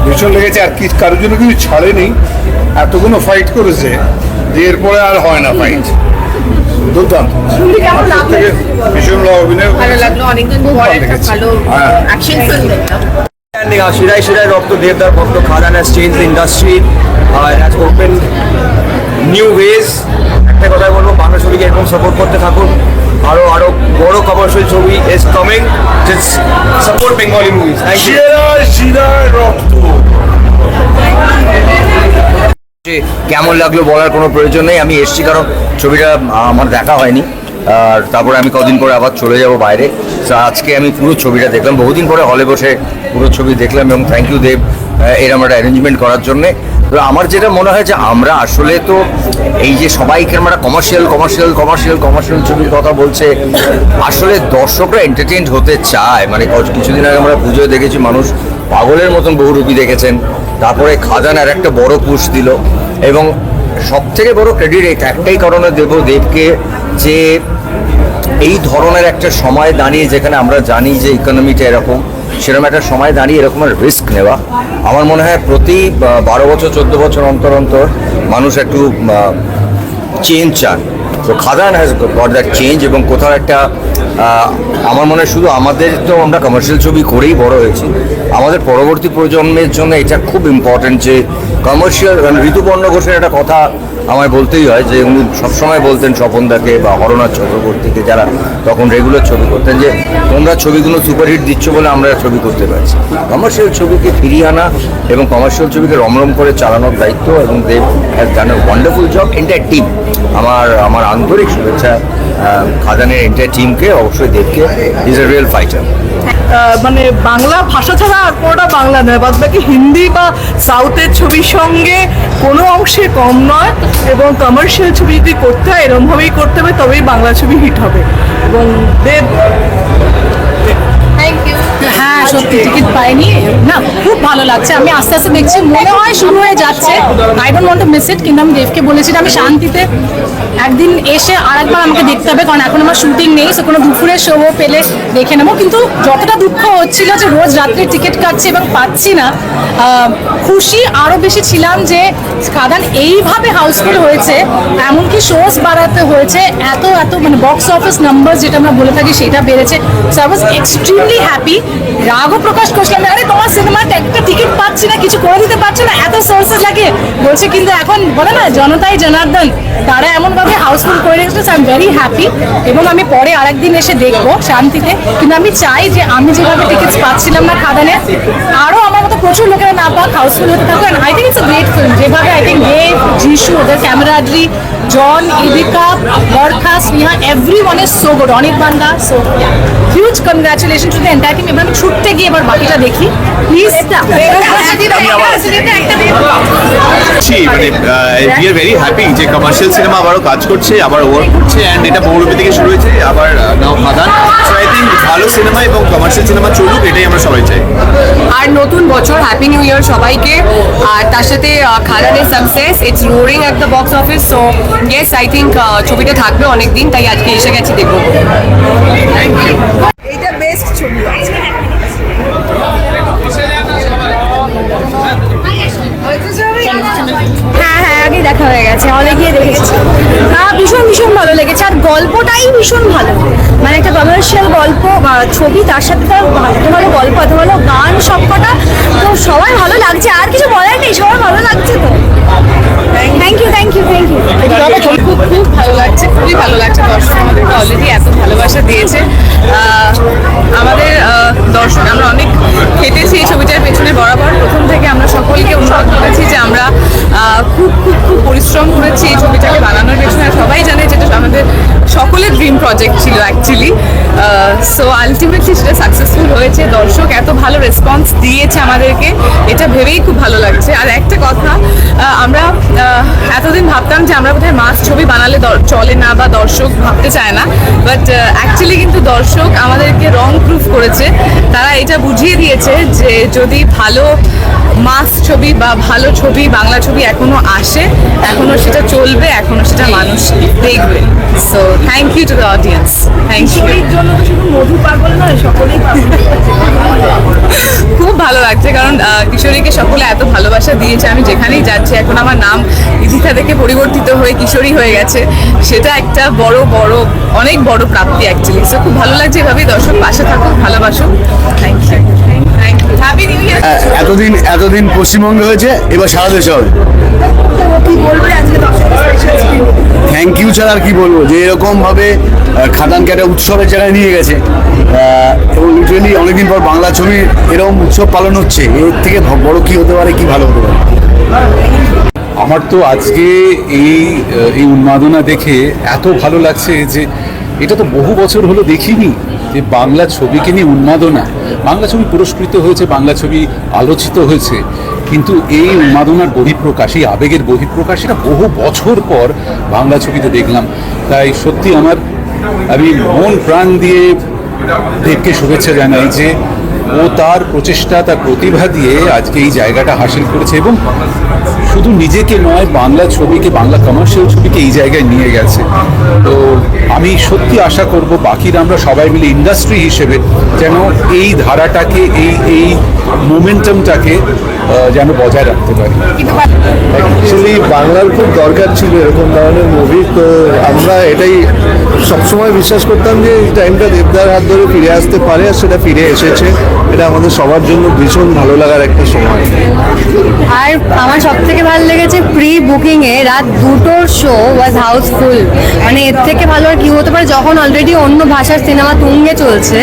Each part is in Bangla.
ভীষণ লেগেছে। আর কি কারোর জন্য কিছু ছাড়েনি, এতগুলো ফাইট করেছে যে এরপরে আর হয় না ফাইট। দুর্দান্ত, ভীষণ অভিনয় ভালো লাগলো, অনেকদিন পরে একটা ভালো অ্যাকশন ফিল্ম দেখলাম। Shirai Shirai Rock to Devdar Bhakto Khadan has changed the industry. It has opened new ways. একটা কথাই বলবো, বাংলা ছবিকে এরকম সাপোর্ট করতে থাকুন। আরো বড় কমার্শিয়াল ছবি is coming. Just support Bengali movies. শিরাই শিরাই রক্ত। কেমন লাগলো বলার কোনো প্রয়োজন নেই, আমি এসছি কারণ ছবিটা আমার দেখা হয়নি। আর তারপরে আমি কদিন পরে আবার চলে যাব বাইরে। আজকে আমি পুরো ছবিটা দেখলাম, বহুদিন পরে হলে বসে পুরো ছবি দেখলাম, এবং থ্যাংক ইউ দেব এরকম একটা অ্যারেঞ্জমেন্ট করার জন্যে। তো আমার যেটা মনে হয় যে আমরা আসলে তো এই যে সবাইকে আমরা কমার্শিয়াল ছবির কথা বলছে, আসলে দর্শকরা এন্টারটেইনড হতে চায়। মানে কিছুদিন আগে আমরা পুজোয় দেখেছি মানুষ পাগলের মতন বহুরূপী দেখেছেন, তারপরে খাদান আর একটা বড় পুশ দিল। এবং সব থেকে বড় ক্রেডিট একটাই কারণে দেব দেবকে, যে এই ধরনের একটা সময় দাঁড়িয়ে, যেখানে আমরা জানি যে ইকোনমিটা এরকম, সেরকম একটা সময় দাঁড়িয়ে এরকম রিস্ক নেওয়া, আমার মনে হয় প্রতি 12 বছর 14 বছর অন্তর অন্তর মানুষ একটু চেঞ্জ চান। তো খাদান হ্যাজ গট দ্যাট চেঞ্জ। এবং কোথাও একটা আমার মনে হয় শুধু আমাদের, তো আমরা কমার্শিয়াল ছবি করেই বড় হয়েছি, আমাদের পরবর্তী প্রজন্মের জন্য এটা খুব ইম্পর্টেন্ট যে কমার্শিয়াল। ঋতুপর্ণ ঘোষের একটা কথা আমায় বলতেই হয়, যে উনি সবসময় বলতেন স্বপনদাকে বা হরনাথ চক্রবর্তীকে, যারা তখন রেগুলার ছবি করতেন, যে তোমরা ছবিগুলো সুপারহিট দিচ্ছ বলে আমরা ছবি করতে পারছি। কমার্শিয়াল ছবিকে ফিরিয়ে আনা এবং কমার্শিয়াল ছবিকে রমরম করে চালানোর দায়িত্ব, এবং Dev has done a wonderful job. Entire team, আমার আন্তরিক শুভেচ্ছা খাদানের এন্টায়ার টিমকে, অবশ্যই দেবকে। Is a real fighter. মানে বাংলা ভাষা ছাড়া আর কোনোটা বাংলা নয়, বাদ বাকি হিন্দি বা সাউথের ছবির সঙ্গে কোনো অংশে কম নয়। এবং কমার্শিয়াল ছবি যদি করতে হয় এরমভাবেই করতে হবে, তবেই বাংলা ছবি হিট হবে। এবং দেব, থ্যাংক ইউ। হ্যাঁ সত্যি টিকিট পাইনি না, খুব ভালো লাগছে। আমি আস্তে আস্তে দেখছি, মনে হয় শুরু হয়ে যাচ্ছে। I don't want to miss it. কিন্তু আমি দেবকে বলেছিলাম আমি শান্তিতে একদিন এসে আরেকবার আমাকে দেখতে হবে, কারণ এখন আমার শুটিং নেই। সে কোনো দুপুরের শো পেলে দেখে নেবো। কিন্তু যতটা দুঃখ হচ্ছিল যে রোজ রাত্রে টিকিট কাটছি এবং পাচ্ছি না, খুশি আরও বেশি ছিলাম যে খাদান এইভাবে হাউসফুল হয়েছে, এমনকি শোস বাড়াতে হয়েছে, এত মানে বক্স অফিস নাম্বার যেটা আমরা বলে থাকি সেটা বেড়েছে। So I was extremely happy. রাগও প্রকাশ করছিলাম, আরে তোমার সিনেমাটা একটা টিকিট পাচ্ছি না, কিছু করে দিতে পারছো না, এত সোর্সেস লাগে বলছে। কিন্তু এখন বলে না জনতাই জনার্দন, তারা এমনভাবে হাউসফুল করে রেখেছে। I am very happy. এবং আমি পরে আরেকদিন এসে দেখবো শান্তিতে। কিন্তু আমি চাই যে আমি যেভাবে টিকিটস পাচ্ছিলাম না খাদানে, আরও আমার মতো প্রচুর লোকেরা না পাক, হাউসফুল হতে থাকুক। I think it's a great film. যেভাবে আই থিঙ্ক দেব, যিশু, ওদের ক্যামেরাডারি, জন, Idhika, Barkha, Sneha, everyone is so good. অনেক বান্দা, so huge congratulation to the entire team. এবার আমি ছুটতে গিয়ে এবার বাকিটা দেখি প্লিজ। মানে উই আর ভেরি হ্যাপি যে কমার্শিয়াল সিনেমা আবারও কাজ করছে, আবার ওয়ার্ক করছে, অ্যান্ড এটা বহুরূপী থেকে শুরু হয়েছে, আবার নাও খাদান। সো আই থিঙ্ক ভালো সিনেমা এবং কমার্শিয়াল সিনেমা চলুক, এটাই আমরা সবাই চাই। আর নতুন বছর, হ্যাপি নিউ ইয়ার সবাইকে। আর তার সাথে খাদানের success, it's roaring at the box office. So yes, I think ছবিটা থাকবে অনেকদিন, তাই আজকে এসে গেছি দেখবো। এইটা বেস্ট ছবি। হ্যাঁ হ্যাঁ, আগেই দেখা হয়ে গেছে, হলে গিয়ে দেখেছি। ভীষণ ভালো লেগেছে। আর গল্পটাই ভীষণ ভালো, মানে একটা কমার্শিয়াল গল্প বা ছবি, তার সাথে তার এত ভালো গল্প, এত ভালো গান, সবকটা। তো সবাই ভালো লাগছে, আর কিছু বলার নেই, সবাই ভালো লাগছে। তো থ্যাংক ইউ। খুব ভালো লাগছে, খুবই ভালো লাগছে। দর্শক আমাদেরকে অলরেডি এত ভালোবাসা দিয়েছে। আমাদের দর্শক, আমরা অনেক খেটেছি এই ছবিটার পেছনে বরাবর। প্রথম থেকে আমরা সকলকে অনুরোধ করেছি যে আমরা খুব পরিশ্রম করেছি এই ছবিটাকে বানানোর পেছনে। আর সবাই জানে যেটা আমাদের সকলের ড্রিম প্রজেক্ট ছিল অ্যাকচুয়ালি। সো আলটিমেটলি সেটা সাকসেসফুল হয়েছে। দর্শক এত ভালো রেসপন্স দিয়েছে আমাদেরকে, এটা ভেবেই খুব ভালো লাগছে। আর একটা কথা, আমরা এতদিন ভাবতাম যে আমরা বোধহয় মাস ছবি বানালে চলে না বা দর্শক ভাবতে চায় না, বাট অ্যাকচুয়ালি কিন্তু দর্শক আমাদেরকে রং প্রুফ করেছে। তারা এটা বুঝিয়ে দিয়েছে যে যদি ভালো মাস ছবি বা ভালো ছবি, বাংলা ছবি এখনো আসে, এখনো সেটা চলবে, এখনো সেটা মানুষ দেখবে। So thank you to the audience, thank you. কিশোরীর জন্য তো শুধু মধু পাগল নয়, সকলেই পাগল। খুব ভালো লাগছে কারণ কিশোরীকে সকলে এত ভালোবাসা দিয়েছে। আমি যেখানেই যাচ্ছি এখন আমার নাম ইথিকা থেকে পরিবর্তিত হয়ে কিশোরী হয়ে গেছে, সেটা একটা বড় বড় অনেক বড় প্রাপ্তি অ্যাকচুয়ালি। সো খুব ভালো লাগছে, এভাবেই দর্শক পাশে থাকুক, ভালোবাসুক। Thank you, thank you, happy new year. এতদিন পশ্চিমবঙ্গে হয়েছে, এবার সারা দেশে হবে। কি বলবে আজকে দর্শকের স্পেশাল স্ক্রিনিং? থ্যাংক ইউ ছাড়া আর কি বলবো, যে এরকম ভাবে খাদানকে একটা উৎসবের জায়গায় নিয়ে গেছে, এবং লিটারেলি অনেকদিন পর বাংলা ছবি এরকম উৎসব পালন হচ্ছে, এর থেকে বড় কি হতে পারে, কি ভালো হতে পারে। আমার তো আজকে এই উন্মাদনা দেখে এত ভালো লাগছে যে এটা তো বহু বছর হলো দেখিনি, যে বাংলা ছবিকে নিয়ে উন্মাদনা। বাংলা ছবি পুরস্কৃত হয়েছে, বাংলা ছবি আলোচিত হয়েছে, কিন্তু এই উন্মাদনার বহিঃপ্রকাশ, এই আবেগের বহিঃপ্রকাশ, এটা বহু বছর পর বাংলা ছবিতে দেখলাম। তাই সত্যি আমি মন প্রাণ দিয়ে দেবকে শুভেচ্ছা জানাই যে ও তার প্রচেষ্টা, তার প্রতিভা দিয়ে আজকে এই জায়গাটা হাসিল করেছে, এবং শুধু নিজেকে নয়, বাংলা ছবিকে, বাংলা কমার্শিয়াল ছবিকে এই জায়গায় নিয়ে গেছে। তো আমি সত্যি আশা করব বাকিরা আমরা সবাই মিলে ইন্ডাস্ট্রি হিসেবে যেন এই ধারাটাকে, এই মোমেন্টামটাকে যেন বজায় রাখতে পারি। অ্যাকচুয়ালি বাংলার খুব দরকার ছিল এরকম ধরনের মুভি, তো আমরা এটাই সবসময় বিশ্বাস করতাম যে এই টাইমটা দেবদার হাত ধরে ফিরে আসতে পারে, আর সেটা ফিরে এসেছে। এটা আমাদের সবার জন্য ভীষণ ভালো লাগার একটা সময়। আর আমার সব থেকে ভালো লেগেছে প্রি বুকিং এ রাত 2টোর শো ওয়াজ হাউসফুল। মানে এর থেকে ভালো আর কি হতে পারে, যখন অলরেডি অন্য ভাষার সিনেমা তুঙ্গে চলছে।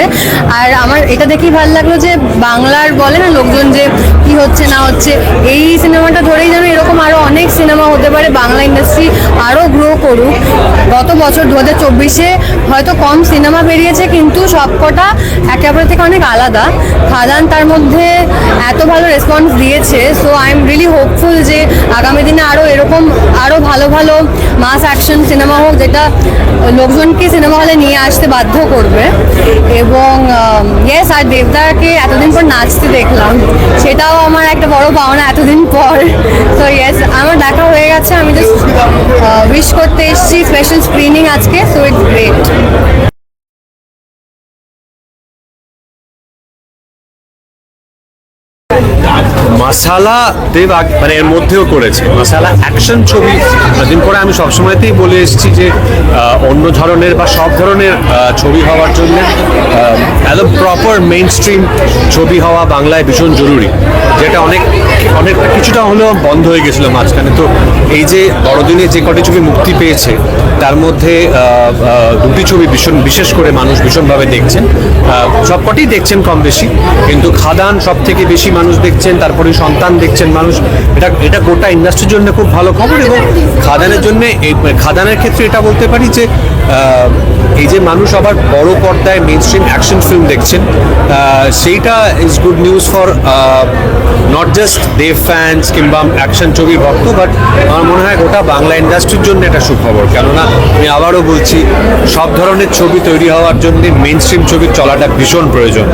আর আমার এটা দেখেই ভালো লাগলো যে বাংলার বলে না লোকজন যে কি হচ্ছে না হচ্ছে, এই সিনেমাটা ধরেই যেন এরকম আরো অনেক সিনেমা হতে পারে, বাংলা ইন্ডাস্ট্রি আরো গ্রো করুক। গত বছর 2024-এ হয়তো কম সিনেমা বেরিয়েছে, কিন্তু সবকটা একে অপরের থেকে অনেক আলাদা। খাদান তার মধ্যে এত ভালো রেসপন্স দিয়েছে, so I am really hopeful যে আগামী দিনে আরও এরকম আরও ভালো ভালো মাস অ্যাকশন সিনেমা হোক, যেটা লোকজনকে সিনেমা হলে নিয়ে আসতে বাধ্য করবে। এবং ইয়েস, আর দেবদাকে এতদিন পর নাচতে দেখলাম, সেটাও আমার একটা বড় পাওনা এতদিন পর। তো ইয়েস, আমার দেখা হয়ে গেছে, আমি জাস্ট উইশ করতে এসেছি স্পেশাল স্ক্রিনিং আজকে, সো ইটস গ্রেট। মাসালা দেব মানে এর মধ্যেও করেছে মাসালা অ্যাকশন ছবি। দিন করে আমি সবসময়তেই বলে এসেছি যে অন্য ধরনের বা সব ধরনের ছবি হওয়ার জন্য প্রপার মেইন স্ট্রিম ছবি হওয়া বাংলায় ভীষণ জরুরি, যেটা অনেক কিছুটা হলেও বন্ধ হয়ে গেছিলো মাঝখানে। তো এই যে বড়দিনে যে কটি ছবি মুক্তি পেয়েছে, তার মধ্যে দুটি ছবি বিশেষ করে মানুষ ভীষণভাবে দেখছেন, সবকটি দেখছেন কম বেশি, কিন্তু খাদান সব থেকে বেশি মানুষ দেখছেন, তারপরে সন্তান দেখছেন মানুষ। এটা গোটা ইন্ডাস্ট্রির জন্য খুব ভালো খবর। এবং খাদানের জন্য, খাদানের ক্ষেত্রে এটা বলতে পারি যে এই যে মানুষ আবার বড় পর্দায় মেইন স্ট্রিম অ্যাকশন ফিল্ম দেখছেন, সেইটা is good news for not just Dev fans কিংবা অ্যাকশন ছবি ভক্ত, বাট আমার মনে হয় গোটা বাংলা ইন্ডাস্ট্রির জন্য এটা সুখবর। কেননা আমি আবারও বলছি, সব ধরনের ছবি তৈরি হওয়ার জন্য মেইন স্ট্রিম ছবির চলাটা ভীষণ প্রয়োজন।